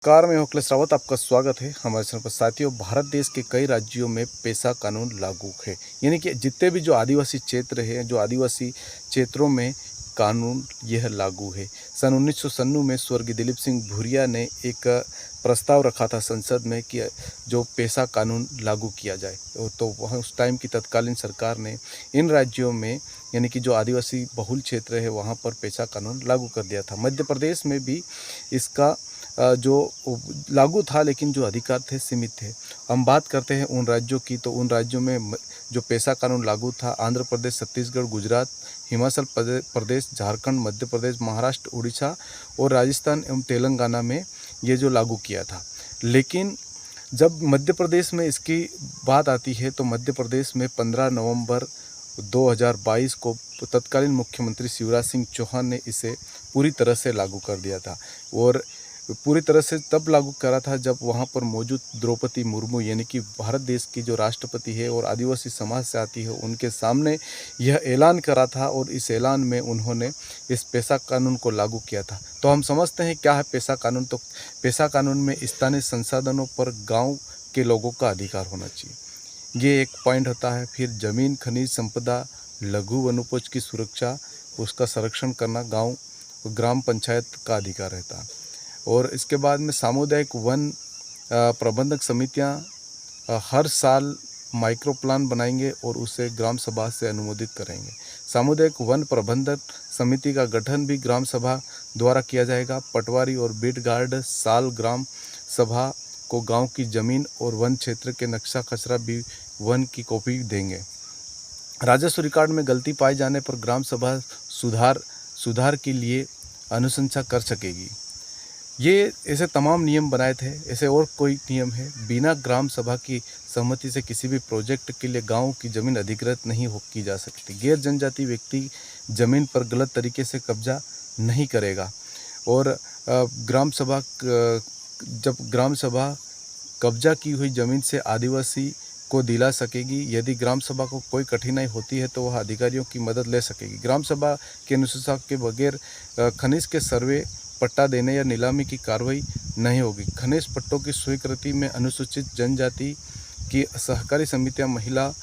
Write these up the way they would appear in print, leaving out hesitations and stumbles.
Car में अखिलेश रावत आपका स्वागत है हमारे चैनल पर। साथियों, भारत देश के कई राज्यों में पेशा कानून लागू है। यानी कि जितने भी जो आदिवासी क्षेत्र है, जो आदिवासी क्षेत्रों में कानून यह लागू है। सन 1996 में स्वर्गीय दिलीप सिंह भूरिया ने एक प्रस्ताव रखा था संसद में कि जो पेशा कानून लागू किया जाए। तो वह उस टाइम की तत्कालीन सरकार ने इन राज्यों में, यानी कि जो आदिवासी बहुल क्षेत्र है, वहाँ पर पेशा कानून लागू कर दिया था। मध्य प्रदेश में भी इसका जो लागू था, लेकिन जो अधिकार थे सीमित थे। हम बात करते हैं उन राज्यों की, तो उन राज्यों में जो पेशा कानून लागू था, आंध्र प्रदेश, छत्तीसगढ़, गुजरात, हिमाचल प्रदेश, झारखंड, मध्य प्रदेश, महाराष्ट्र, उड़ीसा और राजस्थान एवं तेलंगाना में ये जो लागू किया था। लेकिन जब मध्य प्रदेश में इसकी बात आती है, तो मध्य प्रदेश में 15 नवंबर 2022 को तत्कालीन मुख्यमंत्री शिवराज सिंह चौहान ने इसे पूरी तरह से लागू कर दिया था। और पूरी तरह से तब लागू करा था जब वहाँ पर मौजूद द्रौपदी मुर्मू, यानी कि भारत देश की जो राष्ट्रपति है और आदिवासी समाज से आती है, उनके सामने यह ऐलान करा था और इस ऐलान में उन्होंने इस पेशा कानून को लागू किया था। तो हम समझते हैं क्या है पेशा कानून। तो पेशा कानून में स्थानीय संसाधनों पर गाँव के लोगों का अधिकार होना चाहिए, ये एक पॉइंट होता है। फिर जमीन, खनिज संपदा, लघु वनोपज की सुरक्षा, उसका संरक्षण करना गाँव ग्राम पंचायत का अधिकार रहता है। और इसके बाद में सामुदायिक वन प्रबंधक समितियां हर साल माइक्रो प्लान बनाएंगे और उसे ग्राम सभा से अनुमोदित करेंगे। सामुदायिक वन प्रबंधक समिति का गठन भी ग्राम सभा द्वारा किया जाएगा। पटवारी और बीट गार्ड साल ग्राम सभा को गांव की जमीन और वन क्षेत्र के नक्शा खसरा भी वन की कॉपी देंगे। राजस्व रिकॉर्ड में गलती पाए जाने पर ग्राम सभा सुधार के लिए अनुशंसा कर सकेगी। ये ऐसे तमाम नियम बनाए थे। ऐसे और कोई नियम है, बिना ग्राम सभा की सहमति से किसी भी प्रोजेक्ट के लिए गांव की ज़मीन अधिकृत नहीं की जा सकती। गैर जनजाति व्यक्ति ज़मीन पर गलत तरीके से कब्जा नहीं करेगा। और जब ग्राम सभा कब्जा की हुई ज़मीन से आदिवासी को दिला सकेगी। यदि ग्राम सभा को कोई कठिनाई होती है तो वह अधिकारियों की मदद ले सकेगी। ग्राम सभा के अनुशंसा के बगैर खनिज के सर्वे, पट्टा देने या नीलामी की कार्रवाई नहीं होगी। खनिज पट्टों की स्वीकृति में अनुसूचित जनजाति की सहकारी समितियां, महिला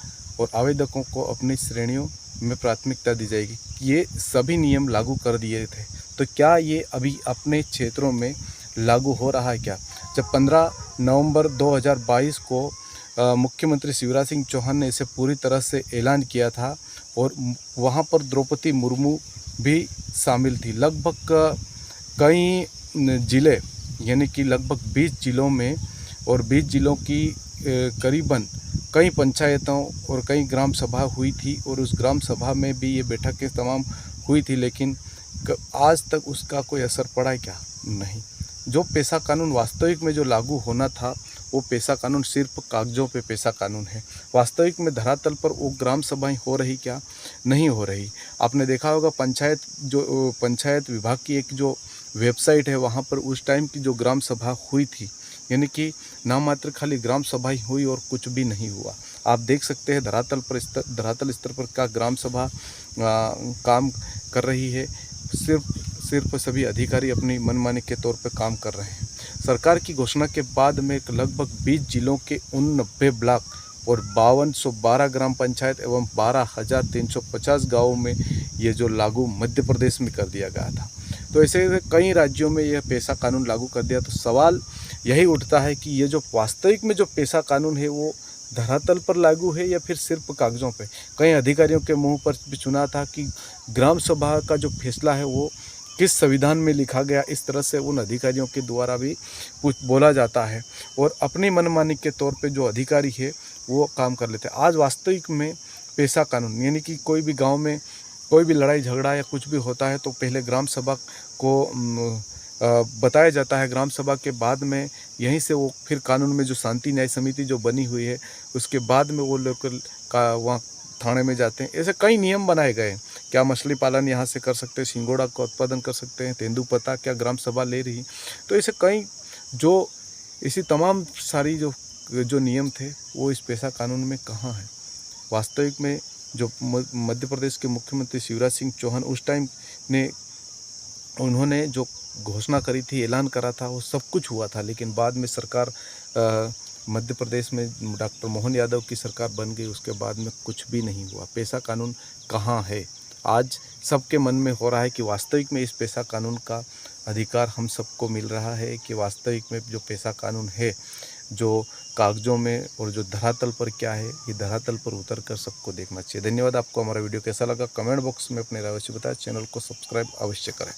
और आवेदकों को अपनी श्रेणियों में प्राथमिकता दी जाएगी। ये सभी नियम लागू कर दिए थे। तो क्या ये अभी अपने क्षेत्रों में लागू हो रहा है क्या? जब 15 नवंबर 2022 को मुख्यमंत्री शिवराज सिंह चौहान ने इसे पूरी तरह से ऐलान किया था और वहाँ पर द्रौपदी मुर्मू भी शामिल थी। लगभग कई ज़िले, यानी कि लगभग 20 ज़िलों में और 20 ज़िलों की करीबन कई पंचायतों और कई ग्राम सभा हुई थी और उस ग्राम सभा में भी ये बैठकें तमाम हुई थी। लेकिन आज तक उसका कोई असर पड़ा है क्या? नहीं। जो पेशा कानून वास्तविक में जो लागू होना था, वो पेशा कानून सिर्फ कागज़ों पे पेशा कानून है। वास्तविक में धरातल पर वो ग्राम सभाएं हो रही क्या? नहीं हो रही। आपने देखा होगा पंचायत विभाग की एक जो वेबसाइट है, वहाँ पर उस टाइम की जो ग्राम सभा हुई थी, यानी कि नाम मात्र खाली ग्राम सभा ही हुई और कुछ भी नहीं हुआ। आप देख सकते हैं धरातल स्तर पर क्या ग्राम सभा काम कर रही है। सिर्फ सभी अधिकारी अपनी मनमानी के तौर पर काम कर रहे हैं। सरकार की घोषणा के बाद में लगभग 20 जिलों के 89 ब्लॉक और 5212 ग्राम पंचायत एवं 12,350 गाँवों में ये जो लागू मध्य प्रदेश में कर दिया गया था। तो ऐसे कई राज्यों में यह पेशा कानून लागू कर दिया। तो सवाल यही उठता है कि ये जो वास्तविक में जो पेशा कानून है, वो धरातल पर लागू है या फिर सिर्फ कागज़ों पे? कई अधिकारियों के मुंह पर भी सुना था कि ग्राम सभा का जो फैसला है वो किस संविधान में लिखा गया, इस तरह से उन अधिकारियों के द्वारा भी कुछ बोला जाता है और अपनी मनमानी के तौर पे जो अधिकारी है वो काम कर लेते हैं। आज वास्तविक में पेशा कानून, यानी कि कोई भी गांव में कोई भी लड़ाई झगड़ा या कुछ भी होता है तो पहले ग्राम सभा को बताया जाता है। ग्राम सभा के बाद में यहीं से वो फिर कानून में जो शांति न्याय समिति जो बनी हुई है, उसके बाद में वो लोकल का वहाँ थाने में जाते हैं। ऐसे कई नियम बनाए गए हैं। क्या मछली पालन यहाँ से कर सकते हैं, सिंगोड़ा का उत्पादन कर सकते हैं, तेंदुपत्ता क्या ग्राम सभा ले रही। तो ऐसे कई जो इसी तमाम सारी जो नियम थे वो इस पेशा कानून में कहाँ है? वास्तविक में जो मध्य प्रदेश के मुख्यमंत्री शिवराज सिंह चौहान उस टाइम उन्होंने जो घोषणा करी थी, ऐलान करा था, वो सब कुछ हुआ था। लेकिन बाद में सरकार मध्य प्रदेश में डॉक्टर मोहन यादव की सरकार बन गई, उसके बाद में कुछ भी नहीं हुआ। पेशा कानून कहाँ है? आज सबके मन में हो रहा है कि वास्तविक में इस पेशा कानून का अधिकार हम सबको मिल रहा है कि वास्तविक में जो पेशा कानून है, जो कागज़ों में और जो धरातल पर क्या है, ये धरातल पर उतर कर सबको देखना चाहिए। धन्यवाद। आपको हमारा वीडियो कैसा लगा कमेंट बॉक्स में अपने राय अवश्य बताएं। चैनल को सब्सक्राइब अवश्य करें।